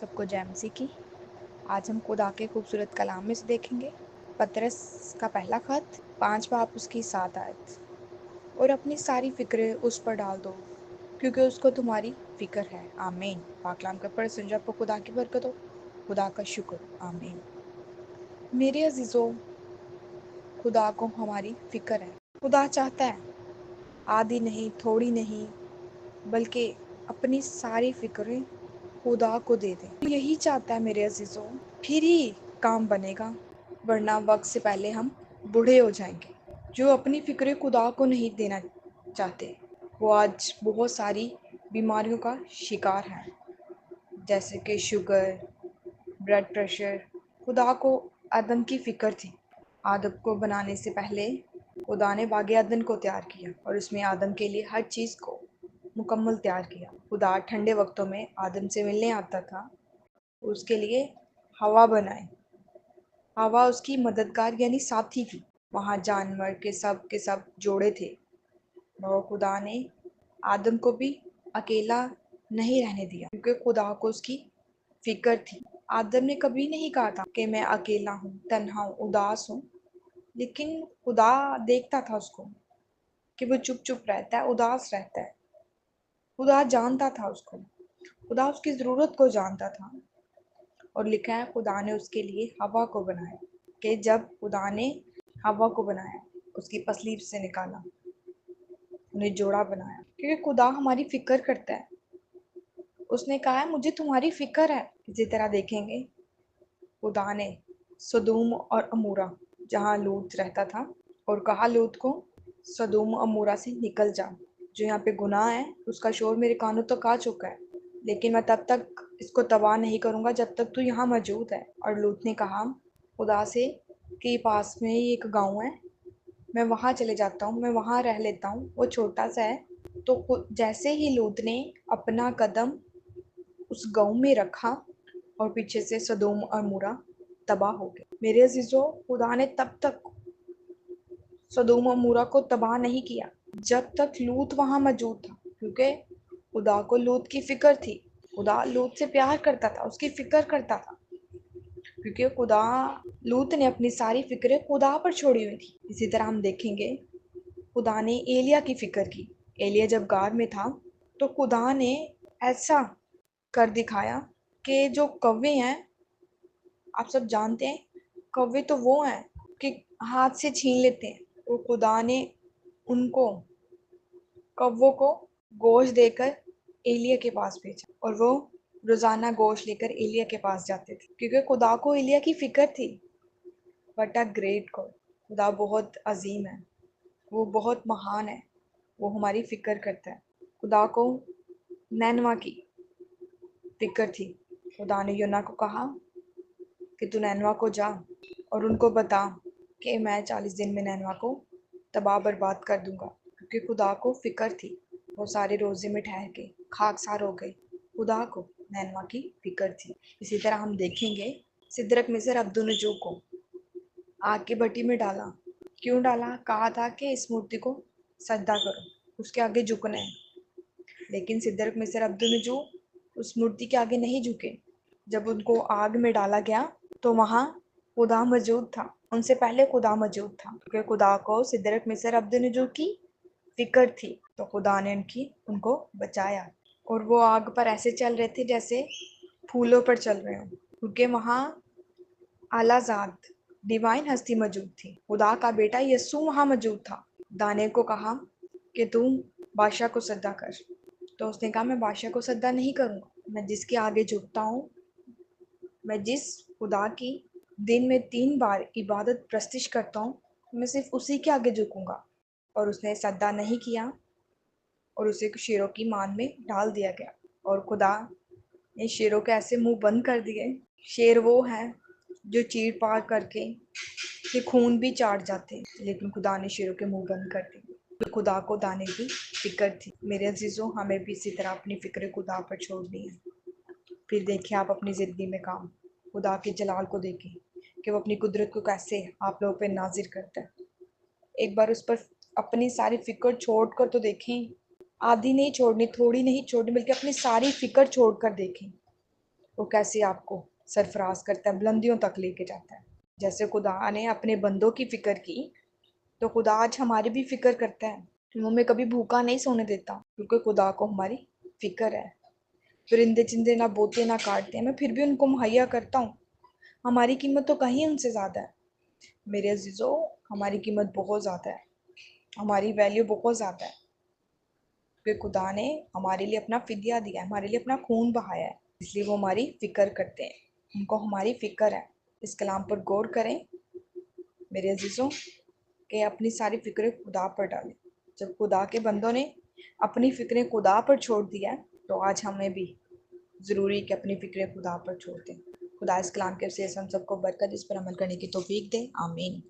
सबको जय मसीह की। आज हम खुदा के खूबसूरत कलाम में से देखेंगे पतरस का पहला खत 5 बाब उसकी 7 आयत। और अपनी सारी फिक्रें उस पर डाल दो क्योंकि उसको तुम्हारी फिक्र है। आमीन। पाकलाम का पढ़ सुन आपको खुदा की बरकत हो, खुदा का शुक्र। आमीन। मेरे अजीजों, खुदा को हमारी फिक्र है। खुदा चाहता है आधी नहीं, थोड़ी नहीं, बल्कि अपनी सारी फिक्रें खुदा को दे दें। यही चाहता है मेरे अजीजों, फिर ही काम बनेगा, वरना वक्त से पहले हम बूढ़े हो जाएंगे। जो अपनी फिक्रें खुदा को नहीं देना चाहते वो आज बहुत सारी बीमारियों का शिकार है, जैसे कि शुगर, ब्लड प्रेशर। खुदा को आदम की फिक्र थी। आदम को बनाने से पहले खुदा ने बागे अदन को तैयार किया और उसमें आदम के लिए हर चीज़ को मुकम्मल तैयार किया। खुदा ठंडे वक्तों में आदम से मिलने आता था, उसके लिए हवा बनाए। हवा उसकी मददगार यानी साथी थी। वहाँ जानवर के सब जोड़े थे। और खुदा ने आदम को भी अकेला नहीं रहने दिया, क्योंकि खुदा को उसकी फिक्र थी। आदम ने कभी नहीं कहा था कि मैं अकेला हूँ, तन्हा हूँ, उदास हूँ। लेकिन खुदा देखता था उसको कि वो चुप चुप रहता है, उदास रहता है। खुदा जानता था उसको, खुदा उसकी ज़रूरत को जानता था। और लिखा है खुदा ने उसके लिए हवा को बनाया, कि जब खुदा ने हवा को बनाया, उसकी पसली से निकाला, उन्हें जोड़ा बनाया, क्योंकि खुदा हमारी फिक्र करता है। उसने कहा है मुझे तुम्हारी फिक्र है। इसी तरह देखेंगे खुदा ने सदूम और अमूरा, जहाँ लूत रहता था, और कहा लूत को सदूम अमूरा से निकल जा। जो यहाँ पे गुनाह है उसका शोर मेरे कानों तक आ चुका है, लेकिन मैं तब तक इसको तबाह नहीं करूँगा जब तक तू यहाँ मौजूद है। और लूत ने कहा खुदा से कि पास में ही एक गांव है, मैं वहाँ चले जाता हूँ, मैं वहाँ रह लेता हूँ, वो छोटा सा है। तो जैसे ही लूत ने अपना कदम उस गांव में रखा और पीछे से सदोम और मूरा तबाह हो गए। मेरे अजीजों, खुदा ने तब तक सदोम और मूरा को तबाह नहीं किया जब तक लूत वहां मौजूद था, क्योंकि खुदा को लूत की फिक्र थी। खुदा लूत से प्यार करता था, उसकी फिक्र करता था, क्योंकि खुदा लूत ने अपनी सारी फिक्रें खुदा पर छोड़ी हुई थी। इसी तरह हम देखेंगे खुदा ने एलिया की फिक्र की। एलिया जब गार में था तो खुदा ने ऐसा कर दिखाया कि जो कौवे हैं, आप सब जानते हैं कौवे तो वो हैं कि हाथ से छीन लेते हैं। तो खुदा ने उनको, कौवों को गोश्त देकर एलिया के पास भेजा, और वो रोजाना गोश्त लेकर एलिया के पास जाते थे, क्योंकि खुदा को एलिया की फिक्र थी। बट अ ग्रेट गॉड, खुदा बहुत अजीम है, वो बहुत महान है, वो हमारी फिक्र करता है। खुदा को नैनवा की फिक्र थी। खुदा ने योना को कहा कि तू नैनवा को जा और उनको बता कि मैं 40 दिन में नैनवा को तबाह बर्बाद कर दूंगा, क्योंकि खुदा को फिक्र थी। वो सारे रोजे में ठहर के खाकसार हो गए, खुदा को नैनवा की फिक्र थी। इसी तरह हम देखेंगे सिदरक मिस्र अब्दुन्नजू को आग की भट्टी में डाला। क्यों डाला? कहा था कि इस मूर्ति को सजदा करो, उसके आगे झुकना है। लेकिन सिदरक मिस्र अब्दुन्नजू उस मूर्ति के आगे नहीं झुके। जब उनको आग में डाला गया तो वहां खुदा मौजूद था, उनसे पहले खुदा मौजूद था, क्योंकि खुदा को सिदरक मिस्र अब्दुन्नजू की फिक्र थी। तो खुदा ने उनको बचाया, और वो आग पर ऐसे चल रहे थे जैसे फूलों पर चल रहे हो, क्योंकि वहां आलाजाद डिवाइन हस्ती मौजूद थी। खुदा का बेटा यस्सु वहां मौजूद था। दाने को कहा कि तुम बादशाह को सद्दा कर, तो उसने कहा मैं बादशाह को सद्दा नहीं करूंगा, मैं जिसके आगे झुकता हूँ, मैं जिस खुदा की दिन में 3 बार इबादत प्रस्तिश करता हूँ, मैं सिर्फ उसी के आगे झुकूंगा। और उसने सद्दा नहीं किया और उसे शेरों की मान में डाल दिया गया, और खुदा ने शेरों के ऐसे मुंह बंद कर दिए। शेर वो है जो चीर पार करके कि खून भी चाट जाते, लेकिन खुदा ने शेरों के मुंह बंद कर दिए। तो खुदा को दाने की फिक्र थी। मेरे अजीजों, हमें भी इसी तरह अपनी फिक्र खुदा पर छोड़नी है। फिर देखिए आप अपनी ज़िंदगी में काम, खुदा के जलाल को देखें कि वो अपनी कुदरत को कैसे आप लोगों पे नाजिर करता है। एक बार उस पर अपनी सारी फिक्र छोड़ कर तो देखें। आधी नहीं छोड़नी, थोड़ी नहीं छोड़नी, बल्कि अपनी सारी फिक्र छोड़ कर देखें वो कैसे आपको सरफराज करता है, बुलंदियों तक लेके जाता है। जैसे खुदा ने अपने बंदों की फिक्र की, तो खुदा आज हमारी भी फिक्र करता है। वो हमें कभी भूखा नहीं सोने देता, क्योंकि खुदा को हमारी फिक्र है। परिंदे चिंदे ना बोते ना काटते हैं, मैं फिर भी उनको मुहैया करता हूँ। हमारी कीमत तो कहीं उनसे ज़्यादा है। मेरे अजीज़ों, हमारी कीमत बहुत ज़्यादा है, हमारी वैल्यू बहुत ज़्यादा है, क्योंकि खुदा ने हमारे लिए अपना फिदिया दिया है, हमारे लिए अपना खून बहाया है, इसलिए वो हमारी फ़िक्र करते हैं। उनको हमारी फ़िक्र है। इस कलाम पर गौर करें मेरे अजीज़ों, कि अपनी सारी फ़िक्रें खुदा पर डालें। जब खुदा के बंदों ने अपनी फ़िक्रें खुदा पर छोड़ दिया है, तो आज हमें भी ज़रूरी है कि अपनी फ़िक्रें खुदा पर छोड़ दें। खुदा इस कलाम के वसीले से हम सबको बरकत, इस पर अमल करने की तौफीक दे। आमीन।